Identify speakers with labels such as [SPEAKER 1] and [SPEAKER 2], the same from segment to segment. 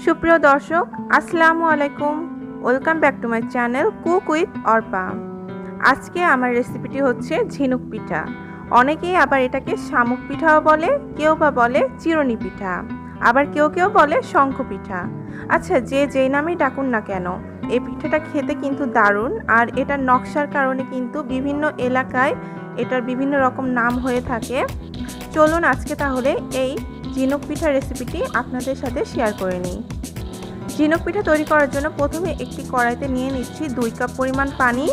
[SPEAKER 1] সুপ্রিয় দর্শক, আসসালামু আলাইকুম। Welcome back to my channel cook with Arpa. আজকে আমার রেসিপিটি হচ্ছে ঝিনুক পিঠা। অনেকেই আবার এটাকে শামুক পিঠাও বলে, কেউ বা বলে চিরুনি পিঠা, আবার কেউ কেউ বলে শঙ্খ পিঠা। আচ্ছা, যে যেই নামেই ডাকুন না কেন, এই পিঠাটা খেতে কিন্তু দারুণ। আর এটার নকশার কারণে কিন্তু বিভিন্ন এলাকায় এটার বিভিন্ন রকম নাম হয়ে থাকে। চলুন আজকে তাহলে এই ঝিনুক পিঠা রেসিপিটি আপনাদের সাথে শেয়ার করে নিই। ঝিনুক পিঠা তৈরি করার জন্য প্রথমে একটি কড়াইতে নিয়ে নিচ্ছি 2 কাপ পরিমাণ পানি।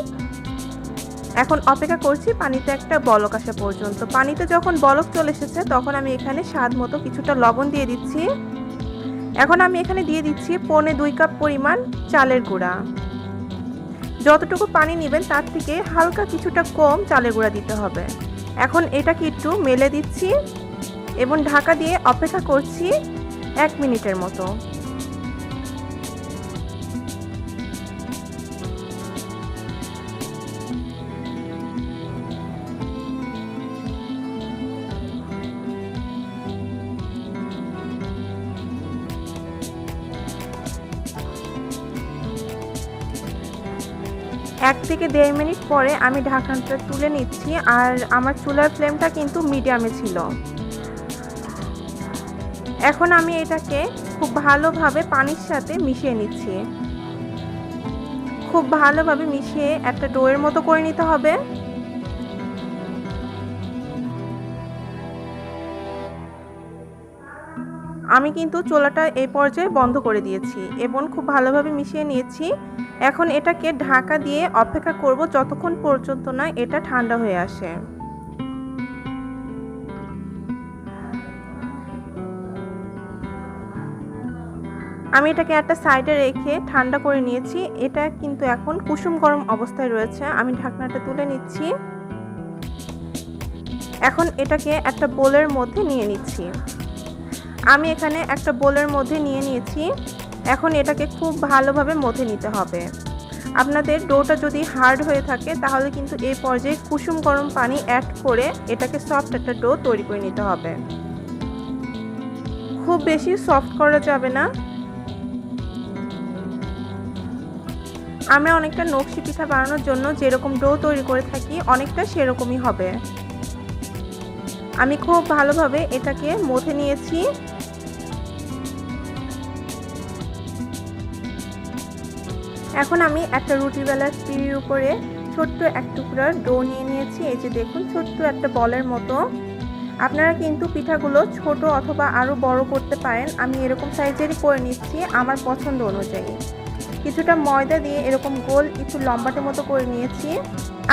[SPEAKER 1] এখন অপেক্ষা করছি পানিতে একটা বলক আসা পর্যন্ত। পানিতে যখন বলক চলে এসেছে তখন আমি এখানে স্বাদ মতো কিছুটা লবণ দিয়ে দিচ্ছি। এখন আমি এখানে দিয়ে দিচ্ছি 1.25 কাপ পরিমাণ চালের গুঁড়া। যতটুকু পানি নেবেন তার থেকে হালকা কিছুটা কম চালের গুঁড়া দিতে হবে। এখন এটাকে একটু মেলে দিচ্ছি এবং ঢাকা দিয়ে অপেক্ষা করছি 1 মিনিটের মতো। এক থেকে 1.5 মিনিট পরে আমি ঢাকনাটা তুলে নিচ্ছি। আর আমার চুলার ফ্লেমটা কিন্তু মিডিয়ামে ছিল। এখন আমি এটাকে খুব ভালোভাবে পানির সাথে মিশিয়ে নিচ্ছি। খুব ভালোভাবে মিশিয়ে একটা ডোয়ের মতো করে নিতে হবে। আমি কিন্তু চুলাটা এই পর্যায়ে বন্ধ করে দিয়েছি এবং খুব ভালোভাবে মিশিয়ে নিয়েছি। এখন এটাকে ঢাকা দিয়ে অপেক্ষা করব যতক্ষণ পর্যন্ত না এটা ঠান্ডা হয়ে আসে। আমি এটাকে একটা সাইডে রেখে ঠান্ডা করে নিয়েছি। এটা কিন্তু এখন কুসুম গরম অবস্থায় রয়েছে। আমি ঢাকনাটা তুলে নিচ্ছি। এখন এটাকে একটা বোলের মধ্যে নিয়ে নিচ্ছি। আমি এখানে একটা বোলের মধ্যে নিয়ে নিয়েছি। এখন এটাকে খুব ভালোভাবে মথে নিতে হবে। আপনাদের ডোটা যদি হার্ড হয়ে থাকে তাহলে কিন্তু এই পর্যায়ে কুসুম গরম পানি অ্যাড করে এটাকে সফট একটা ডো তৈরি করে নিতে হবে। খুব বেশি সফট করা যাবে না। আমরা অনেকটা নকশি পিঠা বানানোর জন্য যেরকম ডো তৈরি করে থাকি অনেকটা সেরকমই হবে। আমি খুব ভালোভাবে এটাকে মথে নিয়েছি। এখন আমি একটা রুটি বেলার পিঁড়ির উপরে ছোট্ট এক টুকরা ডো নিয়ে নিয়েছি। এই যে দেখুন, ছোট্ট একটা বলের মতো। আপনারা কিন্তু পিঠাগুলো ছোট অথবা আরও বড় করতে পারেন। আমি এরকম সাইজেরই করে নিচ্ছি আমার পছন্দ অনুযায়ী। কিছুটা ময়দা দিয়ে এরকম গোল একটু লম্বাটে মতো করে নিয়েছি।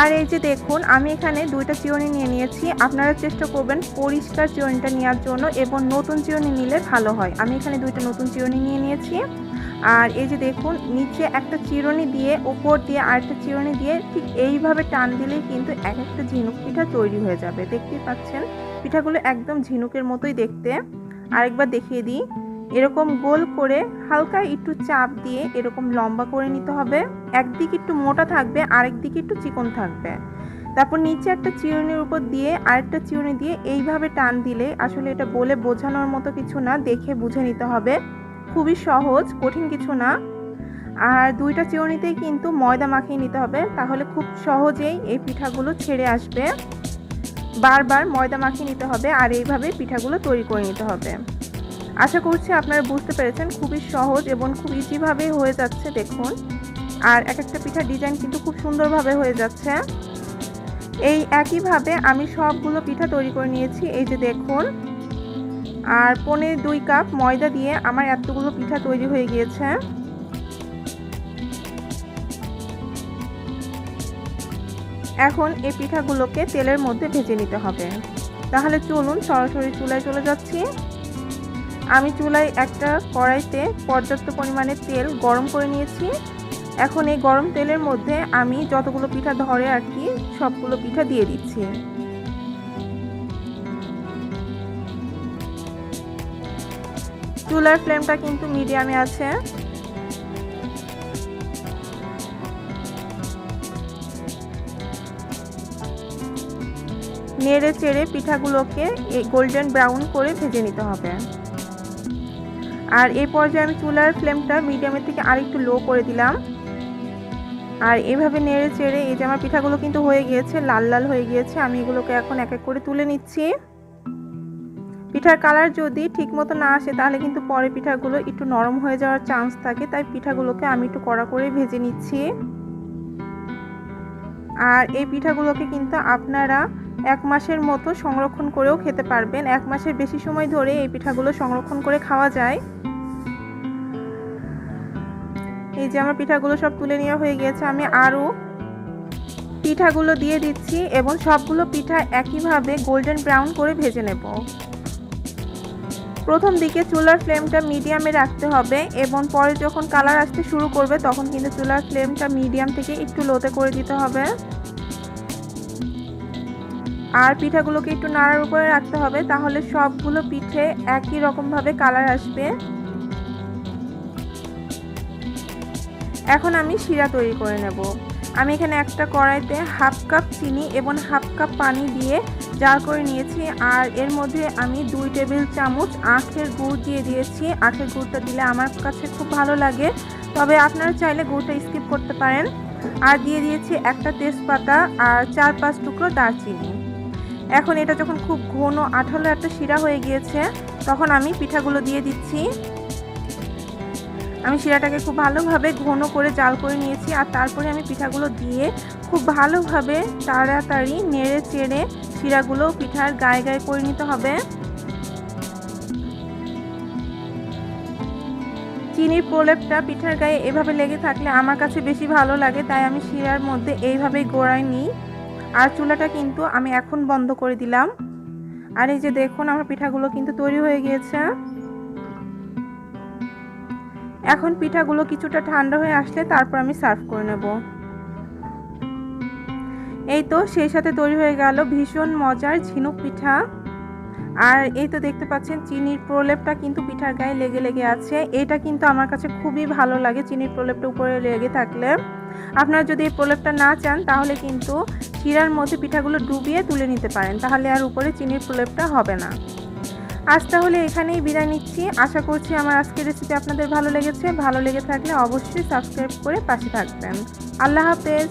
[SPEAKER 1] আর এই যে দেখুন, আমি এখানে 2টা চিরুনি নিয়ে নিয়েছি। আপনারা চেষ্টা করবেন পরিষ্কার চিরুনিটা নেওয়ার জন্য এবং নতুন চিরুনি নিলে ভালো হয়। আমি এখানে 2টা নতুন চিরুনি নিয়ে নিয়েছি। আর এই যে দেখুন, নিচে একটা চিরুনি দিয়ে উপর দিয়ে আরেকটা চিরুনি দিয়ে ঠিক এইভাবে টান দিলেই কিন্তু এক একটা ঝিনুক পিঠা তৈরি হয়ে যাবে। দেখতেই পাচ্ছেন পিঠাগুলো একদম ঝিনুকের মতোই দেখতে। আরেকবার দেখিয়ে দিই, এরকম গোল করে হালকা একটু চাপ দিয়ে এরকম লম্বা করে নিতে হবে। একদিক একটু মোটা থাকবে, আরেক দিকে একটু চিকন থাকবে। তারপর নিচে একটা চিরুনির উপর দিয়ে আরেকটা চিরুনি দিয়ে এইভাবে টান দিলে, আসলে এটা বলে বোঝানোর মতো কিছু না, দেখে বুঝে নিতে হবে। খুবই সহজ, কঠিন কিছু না। আর 2টা চিরুনিতেই কিন্তু ময়দা মাখিয়ে নিতে হবে, তাহলে খুব সহজেই এই পিঠাগুলো ছেড়ে আসবে। বারবার ময়দা মাখিয়ে নিতে হবে আর এইভাবে পিঠাগুলো তৈরি করে নিতে হবে। আশা করছি আপনারা বুঝতে পেরেছেন, খুবই সহজ এবং খুব ইজিভাবে হয়ে যাচ্ছে দেখুন। আর এক একটা পিঠার ডিজাইন কিন্তু খুব সুন্দরভাবে হয়ে যাচ্ছে। এই একইভাবে আমি সবগুলো পিঠা তৈরি করে নিয়েছি। এই যে দেখুন, আর 1.25 কাপ ময়দা দিয়ে আমার এতগুলো পিঠা তৈরি হয়ে গিয়েছে। এখন এই পিঠাগুলোকে তেলের মধ্যে ভেজে নিতে হবে। তাহলে চলুন সরাসরি চুলায় চলে যাচ্ছি। আমি চুলায় একটা কড়াইতে পর্যাপ্ত পরিমাণে তেল গরম করে নিয়েছি। এখন এই গরম তেলের মধ্যে আমি যতগুলো পিঠা ধরে আর কি সবগুলো পিঠা দিয়ে দিচ্ছি। চুলার ফ্লেমটা কিন্তু মিডিয়ামে আছে। নেড়ে চেড়ে পিঠাগুলোকে গোল্ডেন ব্রাউন করে ভেজে নিতে হবে। আর এই পর্যায়ে আমি চুলার ফ্লেমটা মিডিয়ামের থেকে আরেকটু লো করে দিলাম। আর এভাবে নেড়ে চেড়ে এই যে আমার পিঠাগুলো কিন্তু হয়ে গিয়েছে, লাল লাল হয়ে গিয়েছে। আমি এগুলোকে এখন এক এক করে তুলে নিচ্ছি। পিঠার কালার যদি ঠিক মতো না আসে তাহলে কিন্তু পরে পিঠাগুলো একটু নরম হয়ে যাওয়ার চান্স থাকে, তাই পিঠাগুলোকে আমি একটু কড়া করে ভেজে নিচ্ছি। আর এই পিঠাগুলোকে কিন্তু আপনারা 1 মাসের মতো সংরক্ষণ করেও খেতে পারবেন। 1 মাসের বেশি সময় ধরে এই পিঠাগুলো সংরক্ষণ করে খাওয়া যায়। এই যে আমার পিঠাগুলো সব তুলে নেওয়া হয়ে গিয়েছে। আমি আরও পিঠাগুলো দিয়ে দিচ্ছি এবং সবগুলো পিঠা একইভাবে গোল্ডেন ব্রাউন করে ভেজে নেব। প্রথম দিকে চুলার ফ্লেমটা মিডিয়ামে রাখতে হবে এবং পরে যখন কালার আসতে শুরু করবে তখন কিন্তু চুলার ফ্লেমটা মিডিয়াম থেকে একটু লোতে করে দিতে হবে। আর পিঠাগুলোকে একটু নাড়ার উপরে রাখতে হবে, তাহলে সবগুলো পিঠে একই রকমভাবে কালার আসবে। এখন আমি শিরা তৈরি করে নেব। আমি এখানে একটা কড়াইতে 1/2 কাপ চিনি এবং 1/2 কাপ পানি দিয়ে জাল করে নিয়েছি। আর এর মধ্যে আমি 2 টেবিল চামচ আখের গুড় দিয়ে দিয়েছি। আখের গুড়টা দিলে আমার কাছে খুব ভালো লাগে, তবে আপনারা চাইলে গুড়টা স্কিপ করতে পারেন। আর দিয়ে দিয়েছি একটা তেজপাতা আর 4-5 টুকরো দারচিনি। এখন এটা যখন খুব ঘন আঠালো একটা শিরা হয়ে গিয়েছে তখন আমি পিঠাগুলো দিয়ে দিচ্ছি। আমি শিরাটাকে খুব ভালোভাবে ঘন করে জাল করে নিয়েছি। আর তারপরে আমি পিঠাগুলো দিয়ে খুব ভালোভাবে তাড়াতাড়ি নেড়ে চেড়ে শিরাগুলো পিঠার গায়ে গায়ে করে নিতে হবে। চিনির প্রলেপটা পিঠার গায়ে এভাবে লেগে থাকলে আমার কাছে বেশি ভালো লাগে, তাই আমি শিরার মধ্যে এইভাবেই গোড়ায় নিই। আর চুলাটা কিন্তু আমি এখন বন্ধ করে দিলাম। আর এই যে দেখুন আমার পিঠাগুলো কিন্তু তৈরি হয়ে গিয়েছে। এখন পিঠাগুলো কিছুটা ঠান্ডা হয়ে আসলে তারপর আমি সার্ভ করে নেব। এই তো সেই সাথে তৈরি হয়ে গেল ভীষণ মজার ঝিনুক পিঠা। আর এই তো দেখতে পাচ্ছেন চিনির প্রলেপটা কিন্তু পিঠার গায়ে লেগে লেগে আছে। এটা কিন্তু আমার কাছে খুবই ভালো লাগে চিনির প্রলেপটা উপরে লেগে থাকলে। আপনারা যদি এই প্রলেপটা না চান তাহলে কিন্তু শিরার মধ্যে পিঠাগুলো ডুবিয়ে তুলে নিতে পারেন, তাহলে আর উপরে চিনির প্রলেপটা হবে না। আজ তাহলে এখানেই বিদায় নিচ্ছি। আশা করছি আমার আজকের রেসিপি আপনাদের ভালো লেগেছে। ভালো লেগে থাকলে অবশ্যই সাবস্ক্রাইব করে পাশে থাকবেন। আল্লাহ হাফেজ।